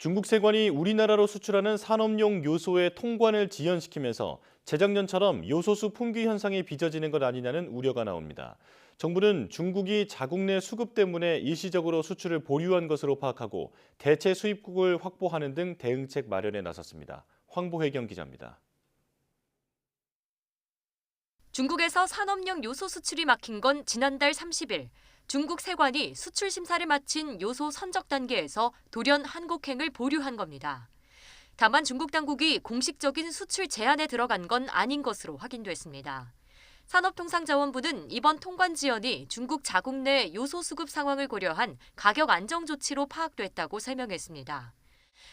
중국 세관이 우리나라로 수출하는 산업용 요소의 통관을 지연시키면서 재작년처럼 요소수 품귀 현상이 빚어지는 것 아니냐는 우려가 나옵니다. 정부는 중국이 자국 내 수급 때문에 일시적으로 수출을 보류한 것으로 파악하고 대체 수입국을 확보하는 등 대응책 마련에 나섰습니다. 황보혜경 기자입니다. 중국에서 산업용 요소 수출이 막힌 건 지난달 30일. 중국 세관이 수출 심사를 마친 요소 선적 단계에서 돌연 한국행을 보류한 겁니다. 다만 중국 당국이 공식적인 수출 제한에 들어간 건 아닌 것으로 확인됐습니다. 산업통상자원부는 이번 통관 지연이 중국 자국 내 요소 수급 상황을 고려한 가격 안정 조치로 파악됐다고 설명했습니다.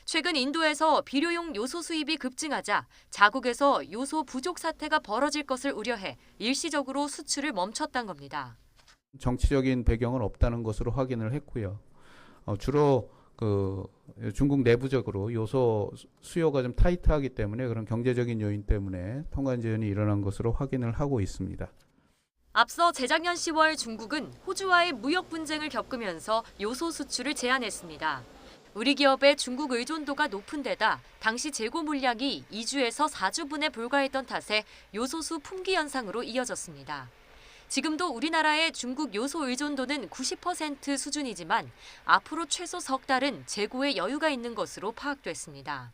최근 인도에서 비료용 요소 수입이 급증하자 자국에서 요소 부족 사태가 벌어질 것을 우려해 일시적으로 수출을 멈췄다는 겁니다. 정치적인 배경은 없다는 것으로 확인을 했고요. 주로 중국 내부적으로 요소 수요가 좀 타이트하기 때문에 그런 경제적인 요인 때문에 통관 지연이 일어난 것으로 확인을 하고 있습니다. 앞서 재작년 10월 중국은 호주와의 무역 분쟁을 겪으면서 요소 수출을 제한했습니다. 우리 기업의 중국 의존도가 높은 데다 당시 재고 물량이 2주에서 4주분에 불과했던 탓에 요소수 품귀 현상으로 이어졌습니다. 지금도 우리나라의 중국 요소 의존도는 90% 수준이지만 앞으로 최소 석 달은 재고에 여유가 있는 것으로 파악됐습니다.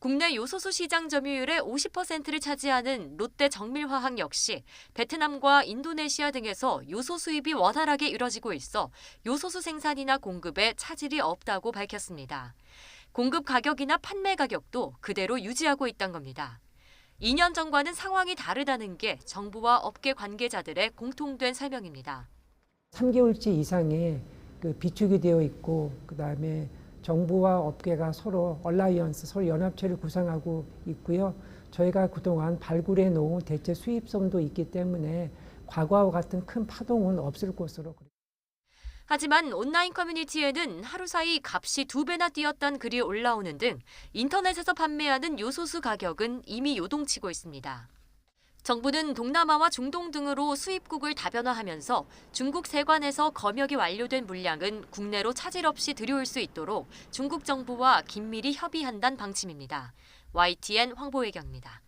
국내 요소수 시장 점유율의 50%를 차지하는 롯데 정밀화학 역시 베트남과 인도네시아 등에서 요소 수입이 원활하게 이뤄지고 있어 요소수 생산이나 공급에 차질이 없다고 밝혔습니다. 공급 가격이나 판매 가격도 그대로 유지하고 있다는 겁니다. 2년 전과는 상황이 다르다는 게 정부와 업계 관계자들의 공통된 설명입니다. 3개월치 이상의 비축이 되어 있고 그다음에 정부와 업계가 서로 얼라이언스, 서로 연합체를 구성하고 있고요. 저희가 그동안 발굴해 놓은 대체 수입선도 있기 때문에 과거와 같은 큰 파동은 없을 것으로. 하지만 온라인 커뮤니티에는 하루 사이 값이 2배나 뛰었다는 글이 올라오는 등 인터넷에서 판매하는 요소수 가격은 이미 요동치고 있습니다. 정부는 동남아와 중동 등으로 수입국을 다변화하면서 중국 세관에서 검역이 완료된 물량은 국내로 차질 없이 들여올 수 있도록 중국 정부와 긴밀히 협의한다는 방침입니다. YTN 황보혜경입니다.